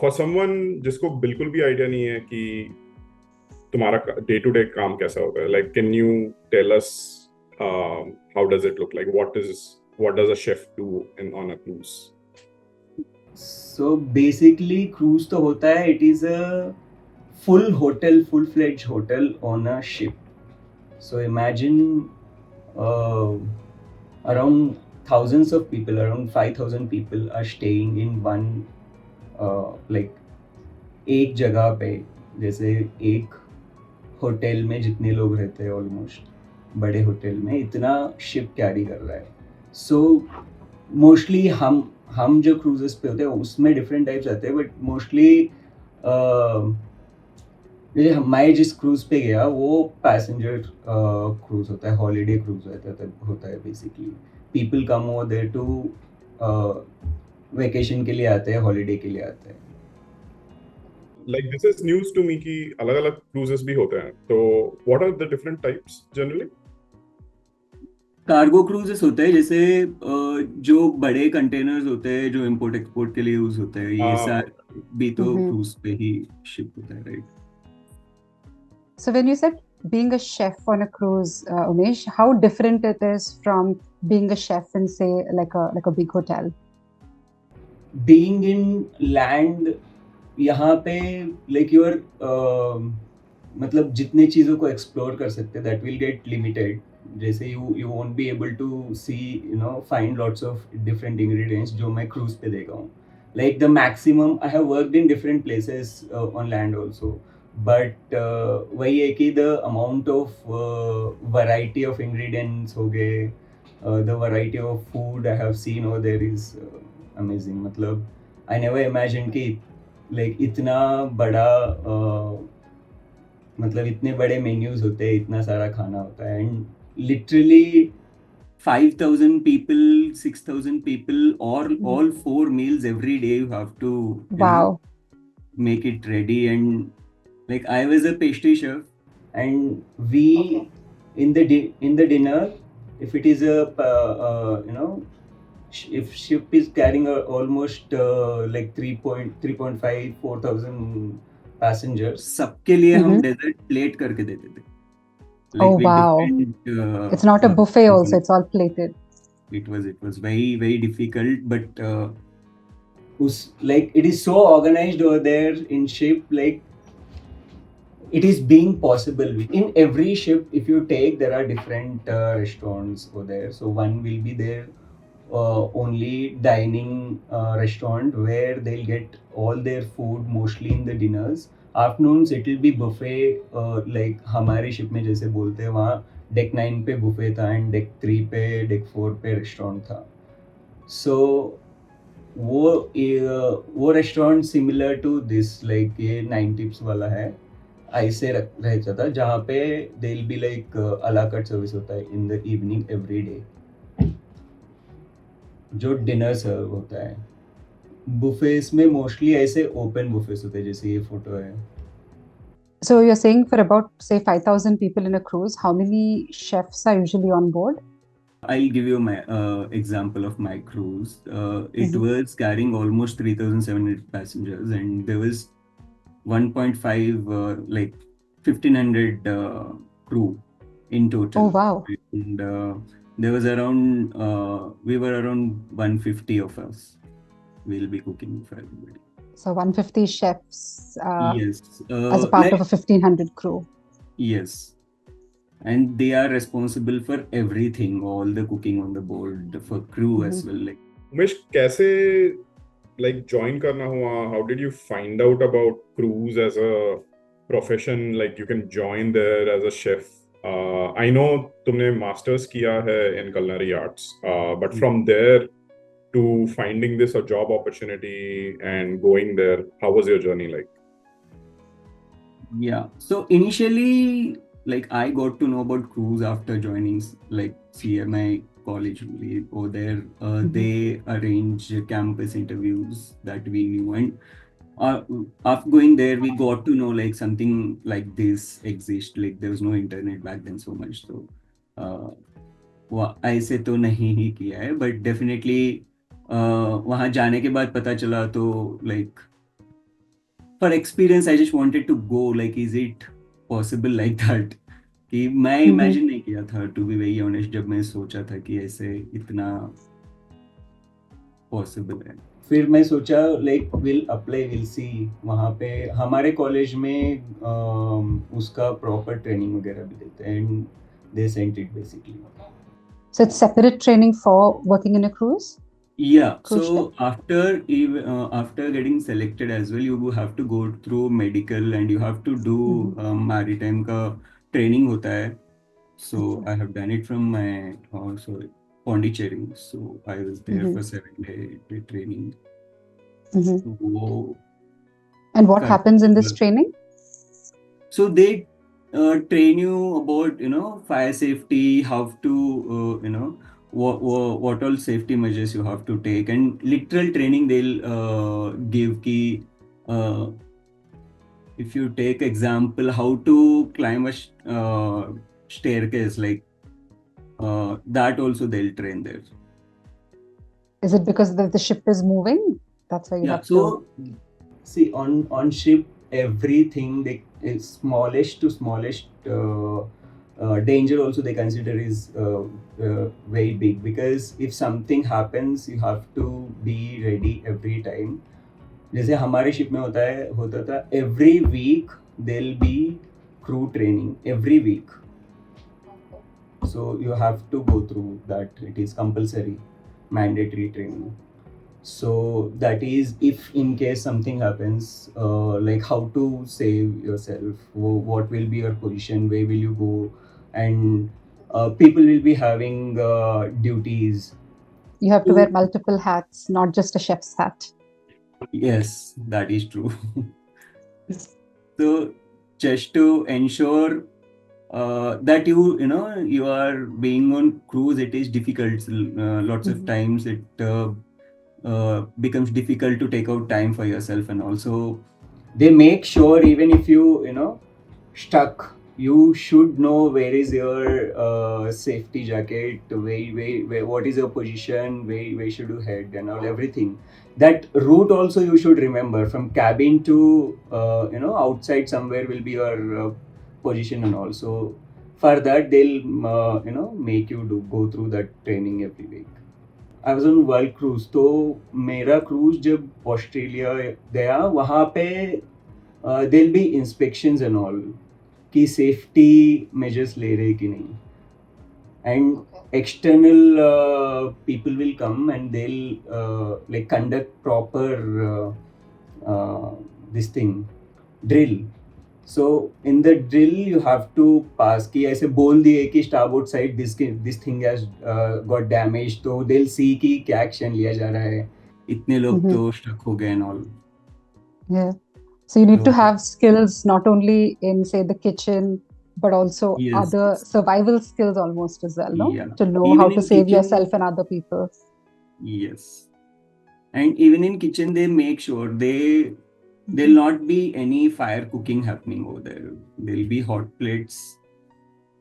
For someone जिसको बिल्कुल भी आइडिया नहीं है कि तुम्हारा डे टू डे काम कैसा होता है, like can you tell us how does it look like, what does a chef do in on a cruise? So basically, cruise तो होता है. It is a full hotel, full-fledged hotel on a ship. So imagine uh, around thousands of people, around 5,000 people are staying in one like एक जगह पे. जैसे एक hotel में जितने लोग रहते हैं ऑलमोस्ट बड़े होटल में इतना शिप कैरी कर रहा है. सो मोस्टली हम जो क्रूजेस पे होते हैं उसमें डिफरेंट टाइप्स आते हैं, बट मोस्टली जैसे मैं जिस क्रूज पे गया वो पैसेंजर क्रूज होता है, हॉलीडे क्रूज होता है basically. People come over there to vacation के लिए आते हैं, हॉलीडे के लिए आते हैं. Like this is news to me कि अलग अलग क्रूजेस भी होते हैं, तो what are the different types generally? Cargo cruises होते हैं, जैसे जो बड़े कंटेनर्स होते हैं जो इंपोर्ट एक्सपोर्ट के लिए यूज होते हैं, ये सारे भी तो Mm-hmm. क्रूज पे ही शिप होता है, right? So when you said being a chef on a cruise, Umesh, how different it is from being a chef in, say, like a big hotel? Being in land यहाँ पे like your मतलब जितने चीज़ों को explore कर सकते हैं that will get limited. जैसे you won't be able to see find lots of different ingredients जो मैं क्रूज पे देखा हूँ. Like the maximum I have worked in different places on land also, but वही है कि the amount of variety of ingredients हो गए, the variety of food I have seen over there is amazing. मतलब I never imagine कि like इतना बड़ा मतलब इतने बड़े मेन्यूज होते हैं, इतना सारा खाना होता है, and literally 5,000 people, 6,000 people, or all 4 meals every day you have to Wow. make it ready. And like I was a pastry chef, and we in the dinner, if it is a if ship is carrying almost like 3.5 4,000 passengers, सबके लिए हम desert plate करके देते थे. Oh, with wow. different, It's not a buffet also, it's all plated. it was very very difficult, but like it is so organized over there in ship, like it is being possible in every ship. If you take, there are different restaurants over there. So one will be there only dining restaurant where they'll get all their food mostly in the dinners. Afternoons it will be buffet, like हमारे ship में जैसे बोलते हैं वहाँ deck 9 पे buffet था and deck 3 पे deck 4 पे रेस्टोरेंट था. सो वो restaurant similar to this, like ये 9 टिप्स वाला है, ऐसे रहता था, जहाँ पे दे विल बी लाइक अला कट सर्विस होता है in the evening every day, जो डिनर सर्व होता है. बुफेस में मोस्टली ऐसे ओपन बुफेस होते हैं, जैसे ये फोटो है. So you're saying for about, say, 5,000 people in a cruise, how many chefs are usually on board? I'll give you my example of my cruise. It was carrying almost 3,700 passengers, and there was 1.5 like 1,500 crew in total. Oh, wow. And there was around we were around 150 of us. We'll be cooking for everybody. So 150 chefs Yes, as a part of a 1,500 crew. Yes, and they are responsible for everything, all the cooking on the board for crew as well. Like Umesh, कैसे like join करना हुआ? How did you find out about cruise as a profession? Like you can join there as a chef. I know तुमने masters किया है in culinary arts, but from there to finding this a job opportunity and going there, how was your journey like? Yeah, so initially, like I got to know about cruise after joining like CMI college only. Over there, they arrange campus interviews that we knew, and after going there, we got to know like something like this exists. Like there was no internet back then so much, so ऐसे तो नहीं ही किया है, but definitely वहाँ जाने के बाद पता चला, तो like for experience I just wanted to go, like is it possible like that, कि मैं Mhm. imagine नहीं किया था to be very honest, जब मैं सोचा था कि ऐसे इतना possible है। फिर मैं सोचा like will apply, will see. वहाँ पे हमारे कॉलेज में उसका प्रॉपर ट्रेनिंग वगैरह भी देते हैं, and they sent it basically. So it's separate training for working in a cruise? Yeah, Cruise so ship? after getting selected as well, you have to go through medical and you have to do maritime का training होता है। So I have done it from my Pondicherry. So I was there for 7 day training. Mhm. वो And what कर- happens in this training? So they train you about fire safety, how to what all safety measures you have to take, and literal training they'll give ki if you take example how to climb a staircase, like that also they'll train there. Is it because the ship is moving? That's why you Yeah, have to. so see, on ship everything they is smallest to smallest danger also they consider is very big, because if something happens you have to be ready every time. जैसे हमारे ship में होता था every week there'll be crew training every week, so you have to go through that. It is compulsory, mandatory training. So that is if in case something happens, like how to save yourself, what will be your position, where will you go, and people will be having duties. You have to So wear multiple hats, not just a chef's hat. yes, that is true. So just to ensure that you are being on cruise, it is difficult. Lots of times it becomes difficult to take out time for yourself, and also they make sure even if you stuck, you should know where is your safety jacket, where what is your position, where should you head and all, everything. That route also you should remember, from cabin to outside somewhere will be your position, and also for that they'll make you go through that training every week. I was on world cruise, तो मेरा cruise जब Australia गया वहाँ पे देल B inspections and all, कि safety measures ले रहे कि नहीं, and external people will come and they'll like conduct proper this thing drill. So in the drill you have to pass, कि ऐसे बोल दिए कि starboard side this thing has got damaged, तो they'll see कि क्या action लिया जा रहा है, इतने लोग तो stuck हो गए and all. Yeah. So you need to So have skills not only in, say, the kitchen, but also yes, other survival skills almost as well, no? yeah, To know even how to in save kitchen, yourself and other people. yes, and even in kitchen they make sure there'll not be any fire cooking happening over there. There'll be hot plates,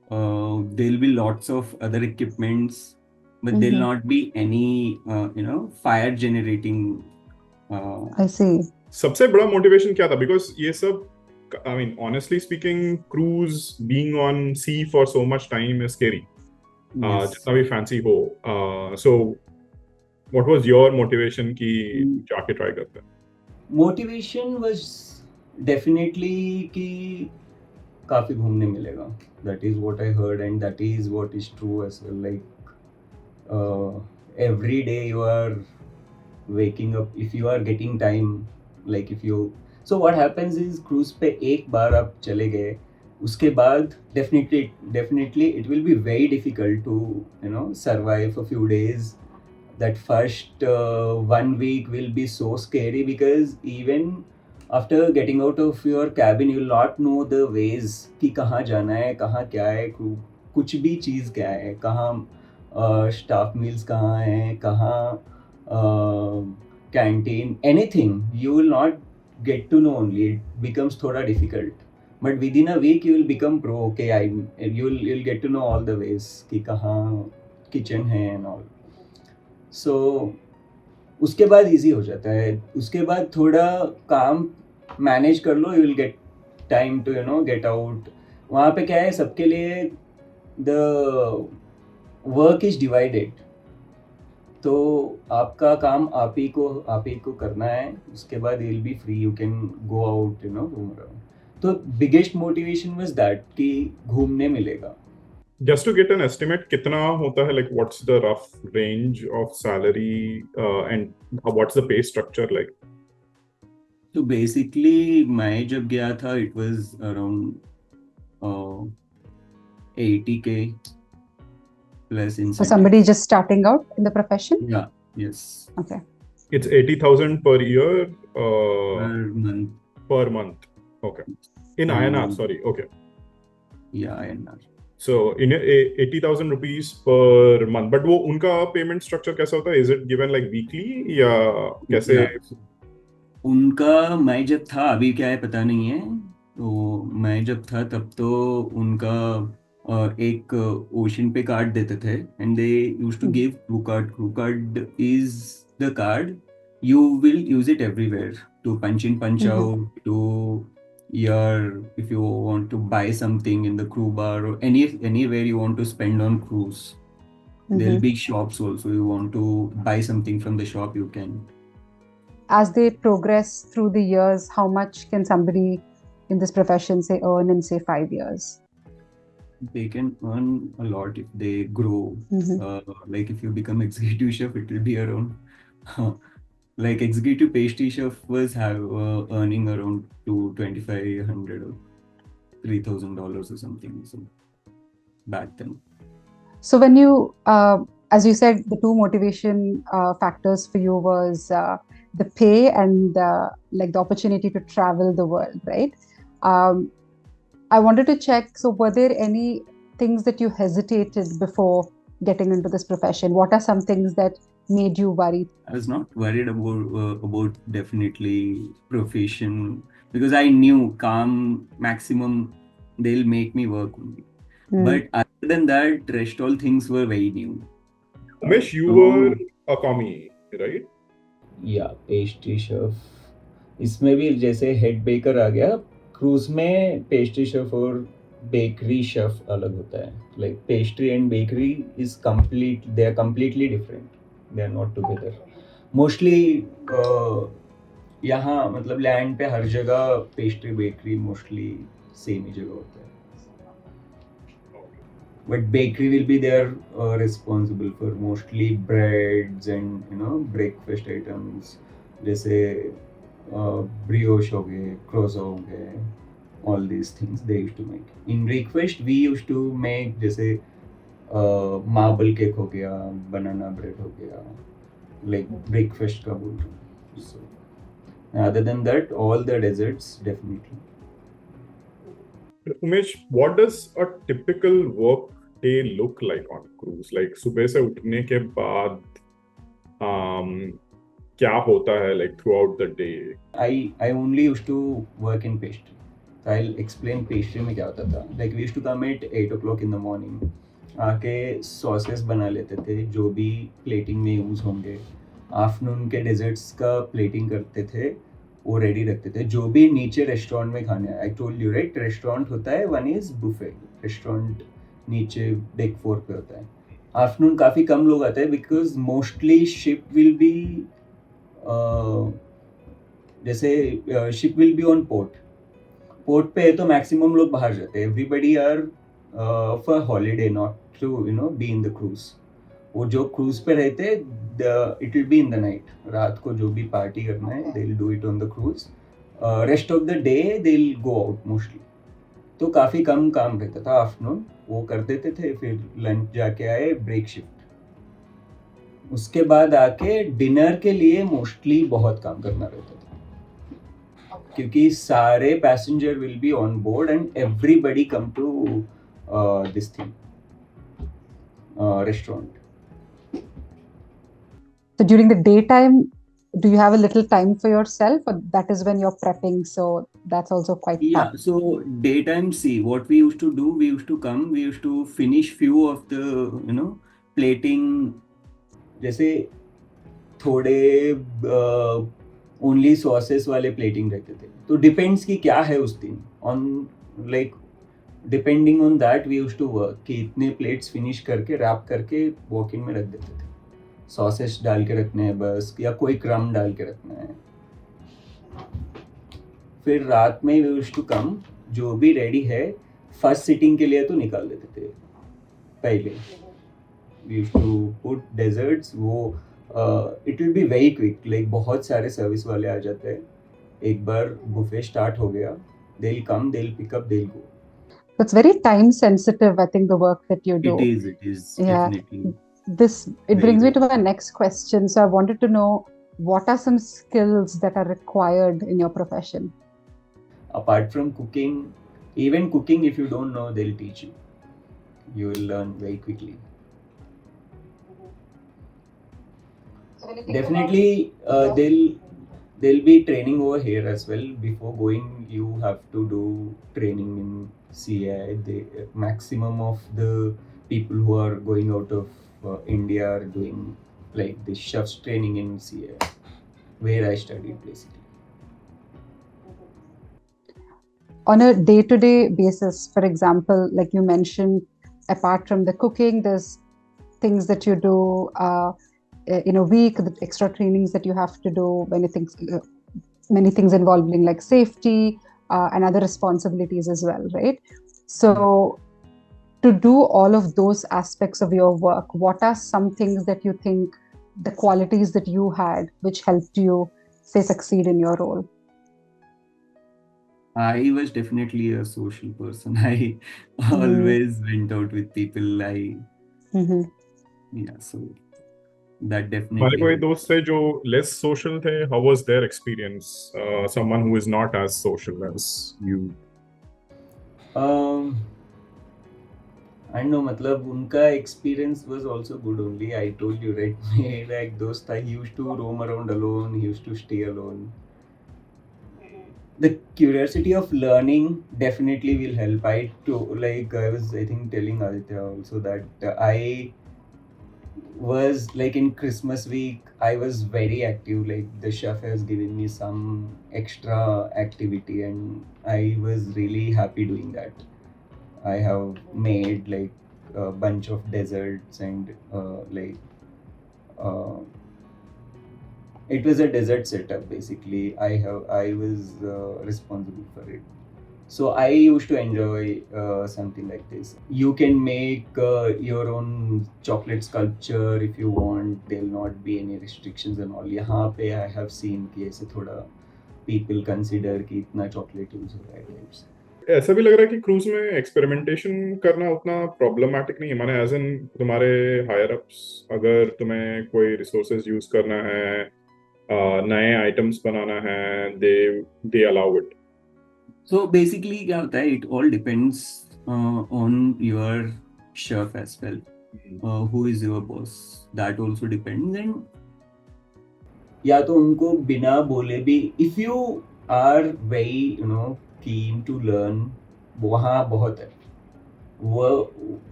there'll be lots of other equipments, but there'll not be any fire generating I see. सबसे बड़ा motivation क्या था? Because ये सब, I mean, honestly speaking, cruise, being on sea for so much time is scary. yes. जितना भी fancy हो. So, what was your motivation कि जाके try करते हैं? Motivation was definitely कि काफी घूमने मिलेगा. That is what I heard, and that is what is true as well. Like every day you are waking up, if you are getting time, like if you, so what happens is cruise पे एक बार आप चले गए, उसके बाद definitely it will be very difficult to survive a few days. That first 1 week will be so scary, because even after getting out of your cabin you will not know the ways कि कहाँ जाना है, कहाँ क्या है, कुछ भी चीज़ क्या है, कहाँ स्टाफ मील्स कहाँ हैं, कहाँ canteen, anything you will not get to know. Only it becomes थोड़ा difficult, but within a week you will become pro. Okay, you'll get to know all the ways कि कहाँ kitchen है and all. So उसके बाद easy हो जाता है. उसके बाद थोड़ा काम मैनेज कर लो, you will get time to get out. वहाँ पे क्या है, सबके लिए द वर्क इज डिवाइडेड. तो आपका काम आप ही को करना है. उसके बाद you will be free, you can go out घूम रहा. तो बिगेस्ट मोटिवेशन वाज दैट कि घूमने मिलेगा. Just to get an estimate, कितना होता है, like what's the rough range of salary and what's the pay structure like? तो बेसिकली मैं जब गया था it was around 80K plus For incentive. somebody just starting out in the profession? Yeah, yes. Okay. It's 80,000 per year, Per month. per month. Okay. In INR, sorry. Okay. Yeah, INR. So in 80,000 rupees per month. But वो उनका payment structure कैसा होता है? Is it given like weekly या कैसे? Yeah. उनका मैं जब था, अभी क्या है पता नहीं है. तो मैं जब था तब तो उनका एक ओशन पे कार्ड देते थे and they used to give crew card. Crew card is the card you will use it everywhere to punch in, punch out, to if you want to buy something in the crew bar or anywhere you want to spend on cruise. There'll be shops also. You want to buy something from the shop, you can. As they progress through the years, how much can somebody in this profession say earn in say 5 years? They can earn a lot if they grow. Like if you become executive chef, it will be around like executive pastry chef was earning around to $2,500 or $3,000 or something so back then. So when you as you said, the two motivation factors for you was the pay and like the opportunity to travel the world, right? I wanted to check, so were there any things that you hesitated before getting into this profession? What are some things that made you worried? I was not worried about definitely profession because I knew calm maximum they'll make me work only. But other than that, rest all things were very new. Umesh, you were a commie, right? Yeah, pastry chef. इसमें भी जैसे head baker आ गया, cruise में pastry chef और bakery chef अलग होता है. Like pastry and bakery is complete, they are completely different, they are not together. Mostly यहाँ मतलब लैंड पे हर जगह पेस्ट्री बेकरी मोस्टली सेम ही जगह होता है. But bakery will be there responsible for mostly breads and breakfast items जैसे brioche हो गए, croissant हो गए, all these things they used to make. In breakfast we used to make जैसे marble cake हो गया, banana bread हो गया, like breakfast का बोल रहा हूँ. So other than that, all the desserts definitely. Umesh, what does a typical work day look like on cruise? Like सुबह से उठने के बाद क्या होता है like throughout the day? I only used to work in pastry. I'll explain pastry में क्या होता था. Like we used to come at 8 o'clock in the morning. आके सॉसेस बना लेते थे जो भी प्लेटिंग में यूज़ होंगे. आफ्टरनून के डेजर्ट्स का प्लेटिंग करते थे, वो रेडी रखते थे. जो भी नीचे रेस्टोरेंट में खाने, I told you right, restaurant होता है, वन इज बुफे. रेस्टोरेंट नीचे डेक 4 पे होता है. आफ्टरनून काफ़ी कम लोग आते हैं because mostly ship will be जैसे ship will be on port पे है तो मैक्सिमम लोग बाहर जाते हैं. Everybody are for holiday, not to be in the cruise. वो जो क्रूज पे रहते it will be in the night. रात को जो भी पार्टी करना है they will do it on the cruise. Rest of the day they will go out mostly. तो काफ़ी कम काम रहता था आफ्टरनून, वो कर देते थे. फिर लंच जाके आए, ब्रेक शिफ्ट. उसके बाद आके डिनर के लिए मोस्टली बहुत काम करना रहता था क्योंकि सारे passenger will be on board and everybody come to this thing restaurant. So during the daytime, do you have a little time for yourself, or that is when you're prepping? So that's also quite Yeah, tough. so daytime, see what we used to do, we used to come, we used to finish few of the plating. जैसे थोड़े only sauces वाले plating रहते थे. तो depends कि क्या है उस दिन, on like depending on that we used to work कि इतने प्लेट्स फिनिश करके रैप करके वॉक इन में रख देते थे. सॉसेस डाल के रखने हैं बस, या कोई क्रम डाल के रखना है. फिर रात में वी यूज्ड टू कम, जो भी रेडी है फर्स्ट सिटिंग के लिए तो निकाल देते थे पहले. We used to put desserts. वो it will be very quick, like बहुत सारे सर्विस वाले आ जाते हैं. एक बार बुफे स्टार्ट हो गया, they will come, they will pick up, they will go. It's very time sensitive, I think, the work that you do. It is Yeah. definitely It very brings me good. to my next question. So I wanted to know, what are some skills that are required in your profession? Apart from cooking, even cooking, if you don't know, they'll teach you. You will learn very quickly. Definitely, they'll be training over here as well. Before going, you have to do training in CI. The maximum of the people who are going out of India are doing like the chef's training in CI, where I studied basically. On a day-to-day basis, for example, like you mentioned, apart from the cooking, there's things that you do in a week, the extra trainings that you have to do, many things involving like safety and other responsibilities as well, right? So to do all of those aspects of your work, what are some things that you think, the qualities that you had which helped you, say, succeed in your role? I was definitely a social person. I always went out with people. So that हमारे definitely कोई helped. दोस्त थे जो less social थे. How was their experience? Someone who is not as social as you. I know, मतलब उनका experience was also good only. I told you, right? मेरा एक दोस्त था, he used to roam around alone, he used to stay alone. The curiosity of learning definitely will help. I was, I think, telling Aditya also that I was like in Christmas week, I was very active. Like the chef has given me some extra activity, and I was really happy doing that. I have made like a bunch of desserts and it was a desert setup basically. I was responsible for it. So I used to enjoy something like this. You can make your own chocolate sculpture if you want. There'll not be any restrictions and all. यहाँ पे I have seen कि ऐसे थोड़ा people consider कि इतना chocolate use हो रहा है types. ऐसा भी लग रहा है कि क्रूज में एक्सपेरिमेंटेशन करना उतना प्रॉब्लमैटिक नहीं है. माने एज इन तुम्हारे हायर अप्स, अगर तुम्हें कोई रिसोर्सेज यूज करना है, नए आइटम्स बनाना है, they allow it. So basically क्या होता है, it all depends on your chef as well. Who is your boss? That also depends. And या तो उनको बिना बोले भी, if you are very keen to learn, वहाँ बहुत है.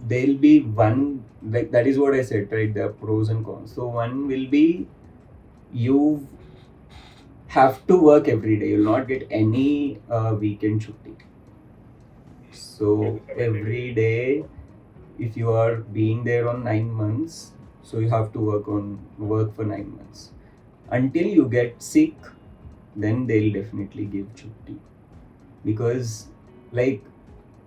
There'll be one, like that is what I said, right? There are pros and cons. So one will be, you have to work every day. You'll not get any weekend shooting. So every day, if you are being there on 9 months, so you have to work for 9 months until you get sick. Then they'll definitely give chutti, because like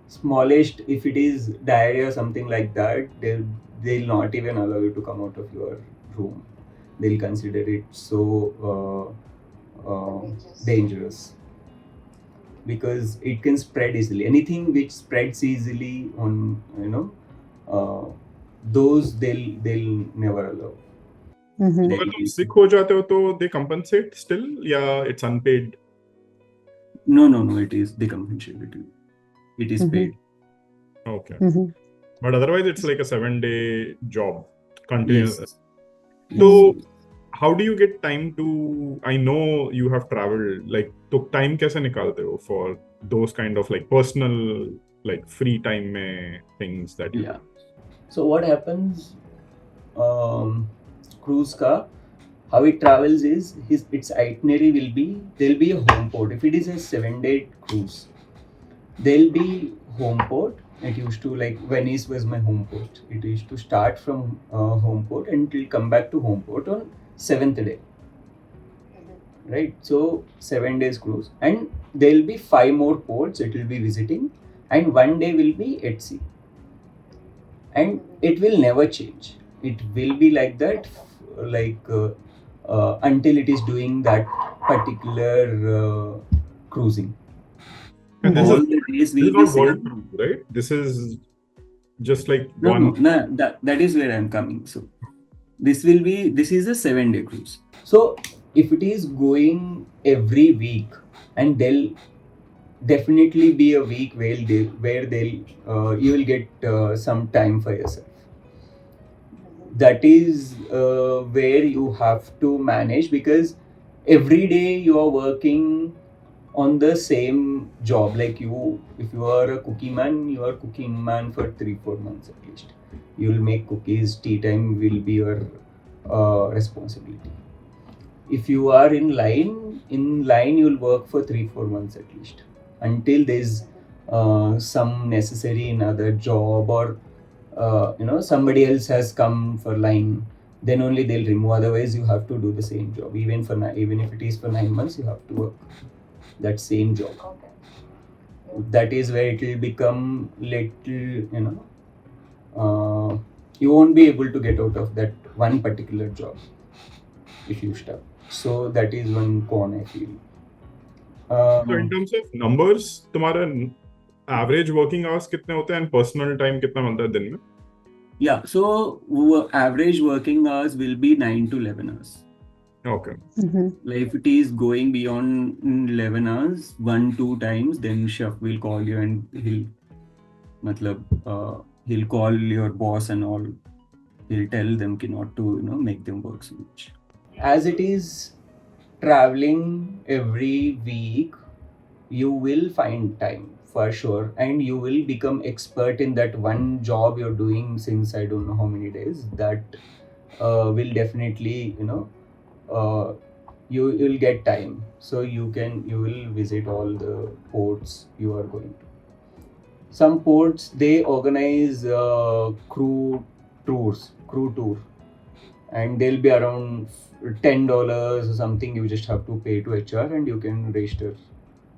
smallest, if it is diarrhea or something like that, they'll not even allow you to come out of your room. They'll consider it so dangerous, because it can spread easily. Anything which spreads easily on those they'll never allow. अगर तुम sick हो जाते हो तो they compensate still, या it's unpaid? No, it is, they compensate you. It is paid. Okay. But otherwise it's like a 7-day job, continuous. Yes. So how do you get time to, I know you have traveled, like तो time कैसे निकालते हो for those kind of like personal, like free time में things that you So what happens, cruise का how it travels is its itinerary will be, there'll be a home port. If it is a 7-day cruise, there'll be home port. It used to, like, Venice was my home port. It used to start from home port and it will come back to home port on 7th day, right? So 7 days cruise, and there'll be 5 more ports it will be visiting, and 1 day will be at sea, and it will never change. It will be like that, like until it is doing that particular cruising. And Mhm. this All is the days this will is be not world same. cruise, right? This is just like No, one. that is where I'm coming. So this is a 7-day cruise. So if it is going every week, and there'll definitely be a week where they'll you will get some time for yourself. That is where you have to manage, because every day you are working on the same job. Like, if you are a cookie man, you are cooking man for 3-4 months at least. You'll make cookies, tea time will be your responsibility. If you are in line you'll work for 3-4 months at least, until there's some necessary another job, or somebody else has come for line, then only they'll remove. Otherwise you have to do the same job, even if it is for 9 months, you have to work that same job. That is where it will become little, you won't be able to get out of that one particular job if you stop. So that is one con, I feel. So in terms of numbers, तुम्हारा average working hours कितने होते हैं and personal time कितना बनता है दिन में? Yeah, so average working hours will be 9 to 11 hours. Okay. Like, if it is going beyond 11 hours, 1-2 times, then chef will call you and he'll call your boss and all. He'll tell them not to, make them work so much. As it is traveling every week, you will find time for sure, and you will become expert in that one job you're doing since I don't know how many days. That will definitely, you will get time, so you will visit all the ports you are going to. Some ports, they organize crew tour, and they'll be around $10 or something. You just have to pay to HR and you can register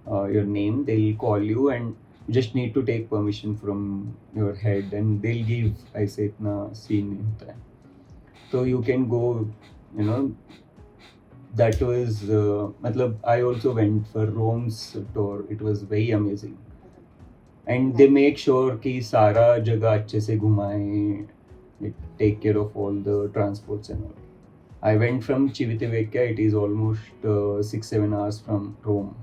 your name. They'll call you, and you just need to take permission from your head, and they'll give, I say, itna scene nahi hota hai. So you can go, you know. That was I also went for Rome's tour. It was very amazing, and they make sure कि सारा जगह अच्छे से घुमाएं. They take care of all the transports and all. I went from Civitavecchia. It is almost 6-7 hours from Rome.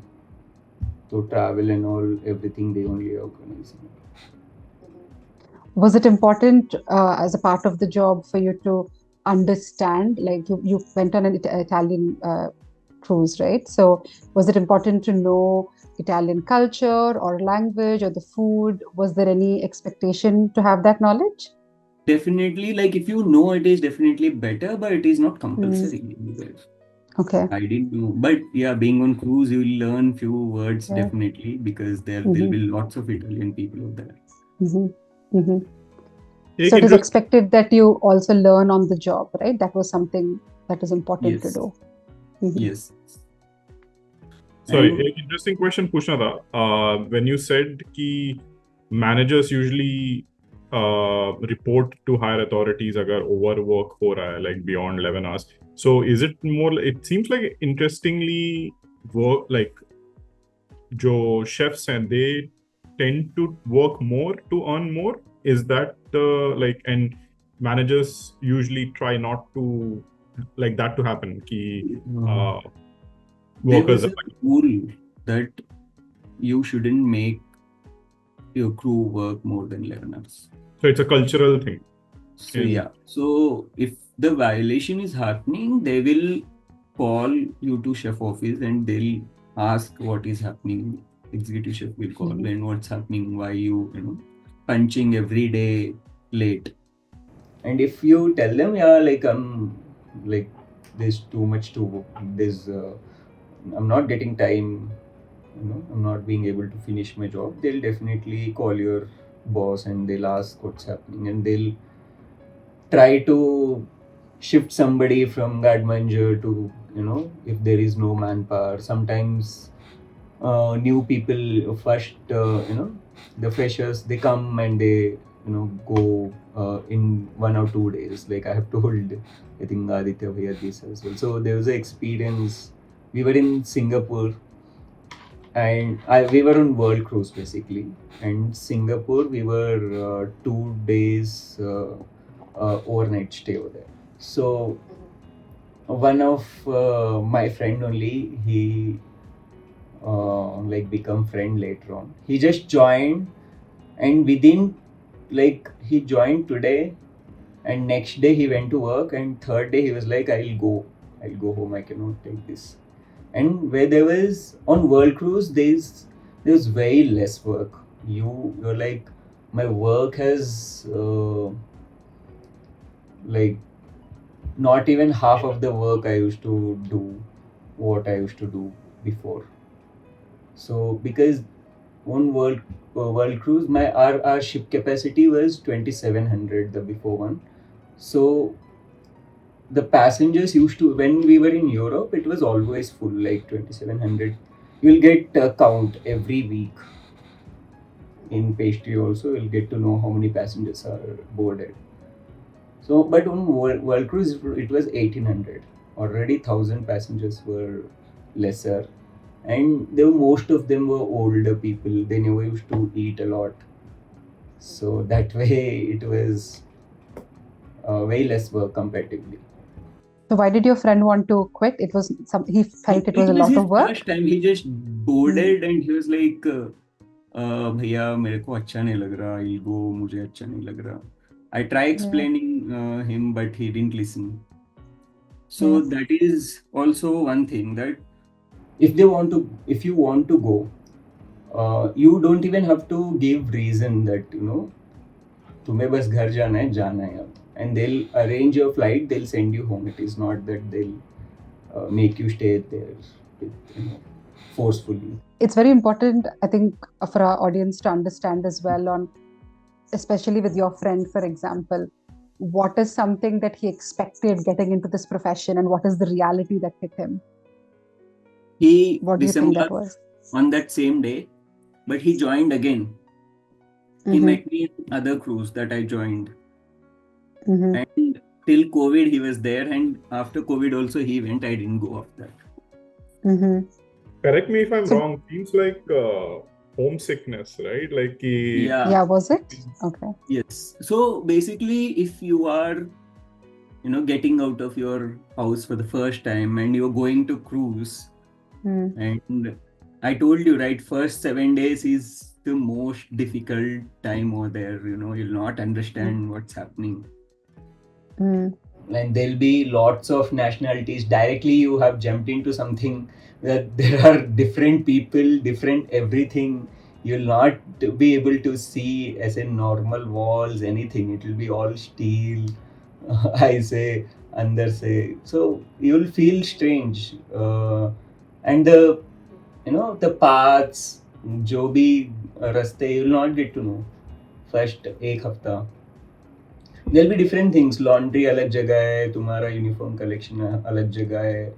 So travel and all, everything they only organize. Was it important as a part of the job for you to understand, like you went on an Italian cruise, right? So was it important to know Italian culture or language or the food? Was there any expectation to have that knowledge? Definitely, like, if you know, it is definitely better, but it is not compulsory. Okay. I didn't know, but yeah, being on cruise, you will learn few words definitely, because there'll be lots of Italian people out there. So it is expected that you also learn on the job, right? That was something that is important to do. Yes. Sorry, एक interesting question पूछना था. When you said कि managers usually report to higher authorities अगर overwork हो रहा है, like beyond 11 hours. So is it more? It seems like interestingly work, like जो chefs हैं, they tend to work more to earn more. Is that like, and managers usually try not to like that to happen कि there was a rule that you shouldn't make your crew work more than 11 hours. So it's a cultural thing. So yeah. So if the violation is happening, they will call you to chef office and they'll ask what is happening. Executive chef will call and what's happening, why you punching every day late. And if you tell them, yeah, like I'm like there's too much to there's I'm not getting time, I'm not being able to finish my job, they'll definitely call your boss and they'll ask what's happening, and they'll try to shift somebody from guard manager to, if there is no manpower. Sometimes new people first, the freshers, they come and they go in 1 or 2 days. Like I have told, I think Aditya Bhaiya this as well. So there was an experience. We were in Singapore, and we were on world cruise basically. And Singapore, we were 2 days overnight stay over there. So one of my friend only, he like become friend later on. He just joined, and within, like, he joined today, and next day he went to work, and third day he was like, I'll go home, I cannot take this. And where there was on world cruise, there's very less work. You're like, my work has like not even half of the work I used to do, what I used to do before. So because on world cruise, our ship capacity was 2700, the before one. So the passengers used to, when we were in Europe, it was always full, like 2700. You'll get a count every week. In pastry also, you'll get to know how many passengers are boarded. So, but on world cruise, it was 1800. Already 1000 passengers were lesser, and most of them were older people. They never used to eat a lot, so that way it was way less work comparatively. So why did your friend want to quit? It was he felt it was a was lot his of work. first time. He just boarded and he was like, भैया मेरे को अच्छा नहीं लग रहा, I'll go, मुझे अच्छा नहीं लग रहा. I try explaining him, but he didn't listen. So that is also one thing, that if you want to go, you don't even have to give reason that तुम्हें बस घर जाना है अब, and they'll arrange your flight, they'll send you home. It is not that they'll make you stay there forcefully. It's very important, I think, for our audience to understand as well, on especially with your friend, for example, what is something that he expected getting into this profession and what is the reality that hit him? What do you think that was? On that same day, but he joined again. He met me in other cruise that I joined. And till COVID he was there, and after COVID also he went. I didn't go after that. Correct me if I'm wrong. Seems like homesickness, right? Like yeah, was it? Okay. Yes. So basically, if you are getting out of your house for the first time and you're going to cruise, and I told you, right, first 7 days is the most difficult time over there. You'll not understand what's happening. And there'll be lots of nationalities. Directly you have jumped into something that there are different people, different everything. You'll not be able to see as in normal walls, anything. It will be all steel. I say, under say. So you'll feel strange. And the paths, जो भी रास्ते, you'll not get to know. First एक हफ्ता. There'll be different things. Laundry अलग जगह है, तुम्हारा uniform collection अलग जगह है,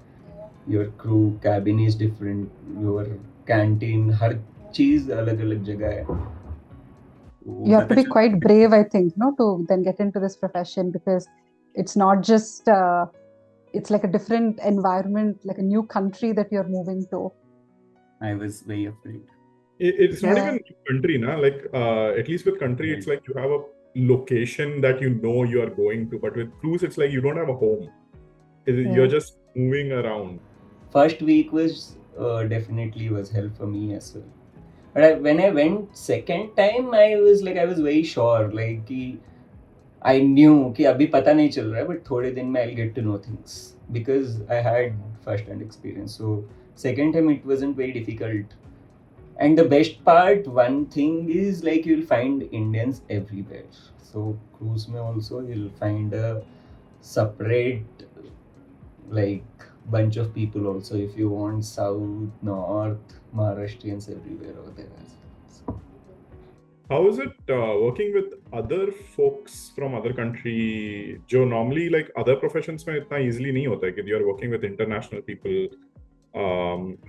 your crew cabin is different, your canteen, हर चीज अलग अलग जगह है. You have to be quite brave, I think, to then get into this profession, because it's not just it's like a different environment, like a new country that you're moving to. I was very afraid. It's not even a new country, na? Like at least with country, it's like you have a location that you are going to, but with cruise it's like you don't have a home. You're just moving around. First week was definitely was hell for me as well, but when I went second time, I was very sure, like I knew कि अभी पता नहीं चल रहा है, but थोड़े दिन में I'll get to know things, because I had first hand experience. So second time it wasn't very difficult. And the best part, one thing is, like, you'll find Indians everywhere. So cruise mein also you'll find a separate like bunch of people also. If you want south, north, Maharashtrians everywhere over there as well. How is it working with other folks from other country जो normally like other professions में इतना easily नहीं होता है कि you are working with international people.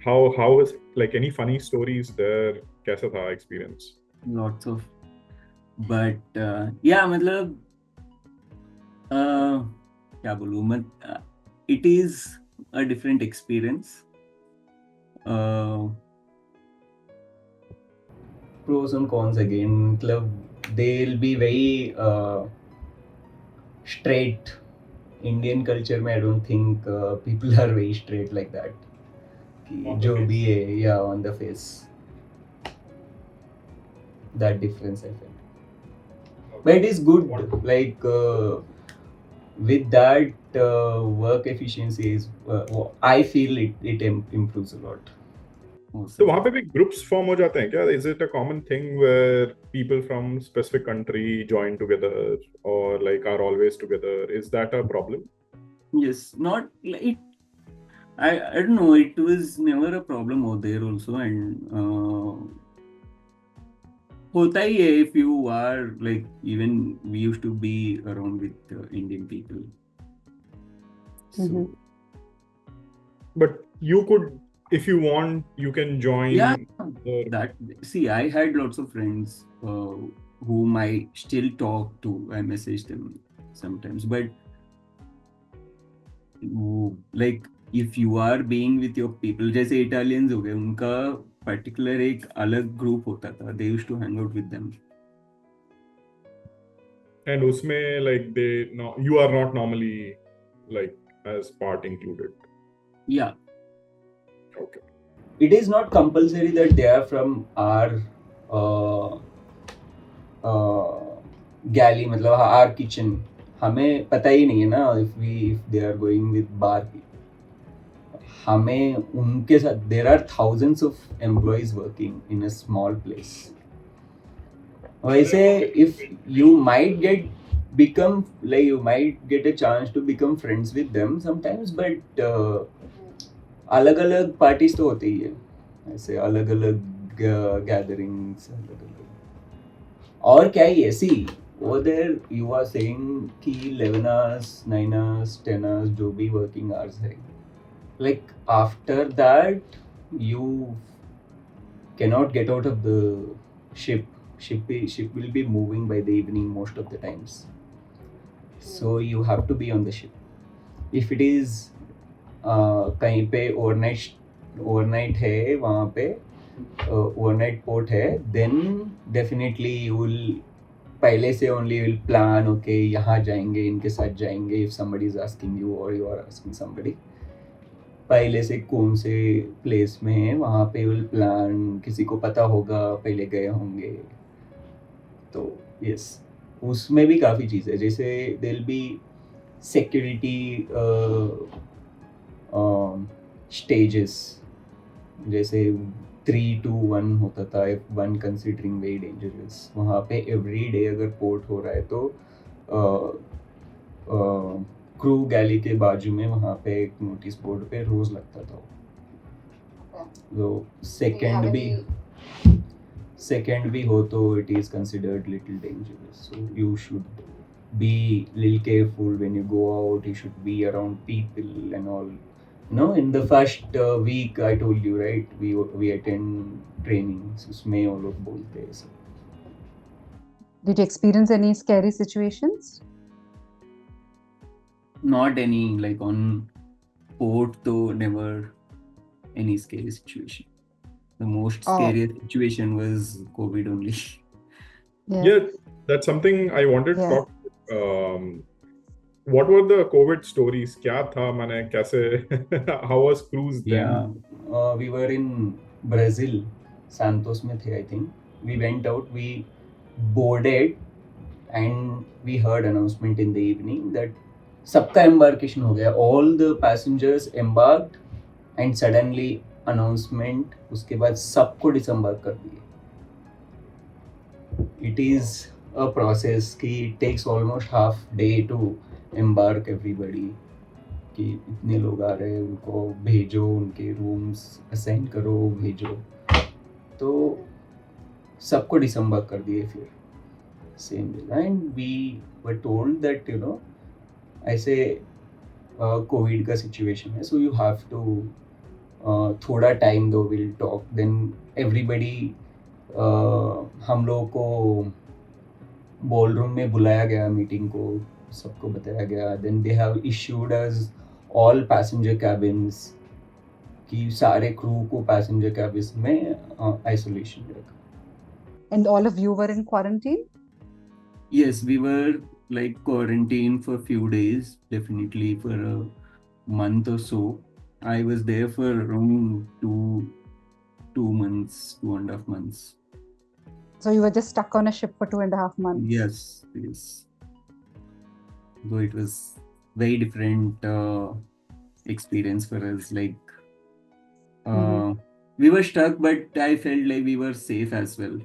How is like any funny stories there? कैसा था experience? Lots of, but yeah, मतलब क्या बोलूँ मैं, it is a different experience. Pros and cons again, मतलब they'll be very straight. Indian culture में I don't think people are very straight like that. कि जो भी है, yeah, on the face. That difference I felt. But it is good, like with that work efficiency is I feel it improves a lot. तो वहाँ पे भी groups form हो जाते हैं क्या? Is it a common thing where people from specific country join together or like are always together? Is that a problem? Yes, not like I don't know, it was never a problem over there also, and होता ही है if you are like, even we used to be around with Indian people. So But you could, if you want, you can join. yeah, that, see, I had lots of friends whom I still talk to. I message them sometimes, but like if you are being with your people, जैसे Italians हो गए, उनका particular एक अलग group होता था. They used to hang out with them. And उसमें like they no, you are not normally like as part included. Yeah. Okay. It is not compulsory that they are from our galley, मतलब our kitchen. हमें पता ही नहीं है ना if they are going with bar. हमें उनके साथ, there are thousands of employees working in a small place. वैसे if you might get a chance to become friends with them sometimes, but अलग अलग पार्टीज तो होती ही है, ऐसे अलग अलग गैदरिंग्स अलग अलग. और क्या ही है, सी over there you are saying कि 11 hours 9 hours 10 hours जो भी working hours है, like after that you cannot get out of the ship. Ship will be moving by the evening most of the times, so you have to be on the ship. If it is कहीं पे overnight है, वहाँ पे overnight port है, then definitely you will पहले से only will plan, okay यहाँ जाएंगे, इनके साथ जाएंगे. If somebody is asking you और यू आर आस्किंग समबडी, पहले से कौन से प्लेस में है वहाँ पे विल प्लान, किसी को पता होगा, पहले गए होंगे. तो यस, उसमें भी काफ़ी चीज़ है, जैसे they will be security stages, जैसे 3 to 1 होता था. इफ 1 कंसिडरिंग वेरी डेंजरस, वहाँ पे एवरी डे अगर पोर्ट हो रहा है तो क्रू गैली के बाजू में वहाँ पे एक नोटिस बोर्ड पे रोज लगता था. तो सेकेंड भी हो तो it is considered little dangerous, so you should be little careful when you go out. You should be around people and all. No, in the first week I told you, right, we attend trainings, उसमें वो लोग बोलते हैं सब. Did you experience any scary situations? Not any, like on port though, never any scary situation. The most scariest situation was COVID only. Yeah, that's something I wanted to talk. What were the COVID stories? क्या था, मैंने कैसे how was cruise then? Yeah, we were in Brazil, Santos में थे, I think. We went out, we boarded, and we heard announcement in the evening that सबका embarkation हो गया. All the passengers embarked, and suddenly announcement, उसके बाद सबको disembark कर दिए. It is a process कि it takes almost half day to embark everybody. कि इतने लोग आ रहे हैं, उनको भेजो, उनके रूम्स असाइन करो, भेजो। तो सबको डिसम्बर कर दिए फिर same day. And we were told that ऐसे कोविड का सिचुएशन है, सो यू हैव टू थोड़ा टाइम दो, विल टॉक। देन एवरीबडी, हम लोगों को बॉल रूम में बुलाया गया मीटिंग को, सबको बताया गया। Then they have issued us all passenger cabins, कि सारे क्रू को पैसेंजर कैबिन्स में आइसोलेशन में रखा। And all of you were in quarantine? Yes, we were like quarantined for a few days, definitely for a month or so. I was there for around 2 months, 2.5 months. So you were just stuck on a ship for 2.5 months? Yes. Though it was very different experience for us. Like we were stuck, but I felt like we were safe as well.